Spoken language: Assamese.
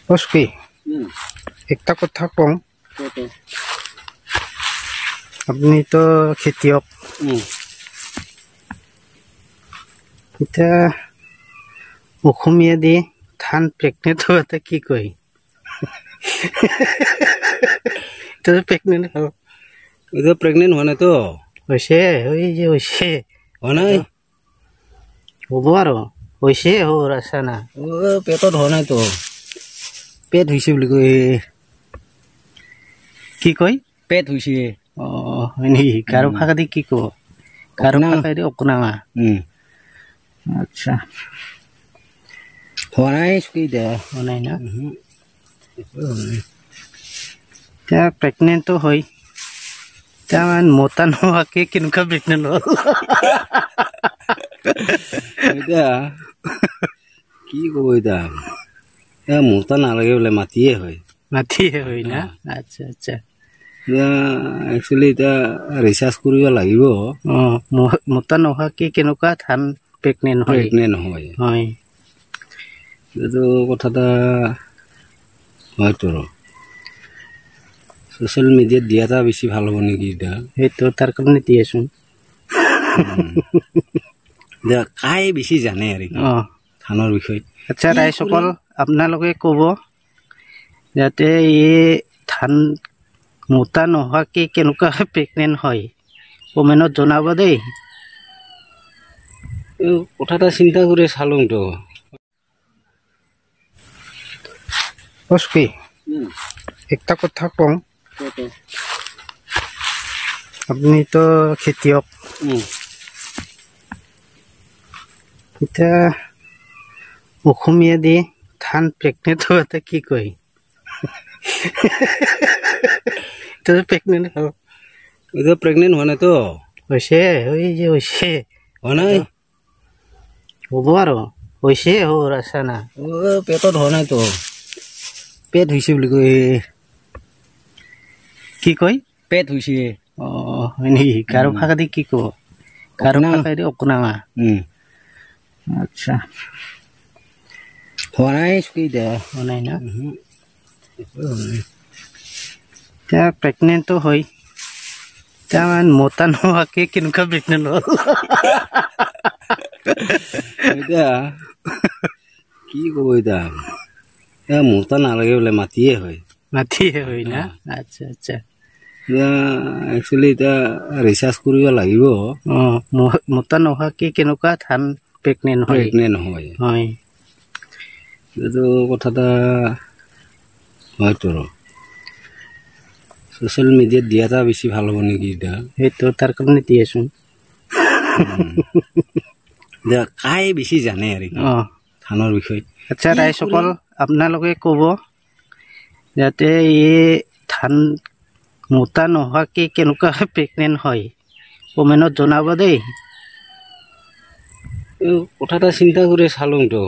বসকি একটা কথা কম আপনি তো খেতিয়ক এটা অসমীয়া দি ধান প্ৰেগনেণ্ট হোৱাতে কি কয় তো প্ৰেগনেণ্ট হ'ব এটা প্ৰেগনেণ্ট হোৱা নাই তো হৈছে হৈ যে হৈছে হোৱা নাই হ'ব আৰু হৈছে হ'ব ৰাস্তা না পেটত হোৱা নাই তো পেট হৈছে বুলি কয় কি কয় পেট হৈছে হয় নেকি কাৰো ভাষা দি কি ক'ব কাৰো ভাষা দি অকনামা আচ্ছা হোৱা নাই এতিয়া হোৱা নাই না এতিয়া প্ৰেগনেণ্টটো হয় এতিয়া মতা নোহোৱাকে কেনেকুৱা প্ৰেগনেণ্ট হ'ল এতিয়া কি ক'ব এতিয়া মতা নালাগে বোলে মাটিয়ে হয় মাটিয়ে হয় না আচ্ছা আচ্ছা এতিয়া একচুৱেলি এতিয়া ৰিচাৰ্চ কৰিব লাগিব মতা নোহোৱাকে কেনেকুৱা ধান প্ৰেগনেণ্ট হয় হয় এইটো কথা এটা হয়তো ছ'চিয়েল মিডিয়াত দিয়াটা বেছি ভাল হ'ব নেকি এতিয়া সেইটো তাৰ কাৰণে দি আছোঁ এতিয়া কাই বেছি জানে আৰু ধানৰ বিষয়ে আচ্ছা ৰাইজসকল আপোনালোকে ক'ব যাতে এই ধান মতা নোহোৱাকে কেনেকুৱা প্ৰেগনেণ্ট হয় কমেণ্টত জনাব দেই কথা এটা চিন্তা কৰি চালোঁতো বসকি একটা কথা কম আপনি তো খেতিয়ক এটা অসমীয়া দি ধান প্ৰেগনেণ্ট হোৱাতে কি কয় তো প্ৰেগনেণ্ট হ'ব এটা প্ৰেগনেণ্ট হোৱা নাই তো হৈছে হৈ যে হৈছে হোৱা নাই হ'ব আৰু হৈছে হ'ব ৰাস্তা না পেটত হোৱা নাই তো পেট হৈছে বুলি কয় কি কয় পেট হৈছে হয় নেকি কাৰো ভাষা দি কি ক'ব কাৰো ভাষা দি অকনামা আচ্ছা হোৱা নাই এতিয়া হোৱা নাই না এতিয়া প্ৰেগনেণ্টটো হয় এতিয়া মতা নোহোৱাকে কেনেকুৱা প্ৰেগনেণ্ট হ'ল এতিয়া কি ক'ব এতিয়া মতা নালাগে বোলে মাটিয়ে হয় মাটিয়ে হয় না আচ্ছা আচ্ছা এতিয়া একচুৱেলি এতিয়া ৰিচাৰ্চ কৰিব লাগিব মতা নোহোৱাকে কেনেকুৱা ধান প্ৰেগনেণ্ট হয় হয় এইটো কথা এটা হয়তো ছ'চিয়েল মিডিয়াত দিয়াটা বেছি ভাল হ'ব নেকি এতিয়া সেইটো তাৰ কাৰণে দি আছোঁ এতিয়া কাই বেছি জানে আৰু ধানৰ বিষয়ে আচ্ছা ৰাইজসকল আপোনালোকে ক'ব যাতে এই ধান মতা নোহোৱাকে কেনেকুৱা প্ৰেগনেণ্ট হয় কমেণ্টত জনাব দেই কথা এটা চিন্তা কৰি চালোঁতো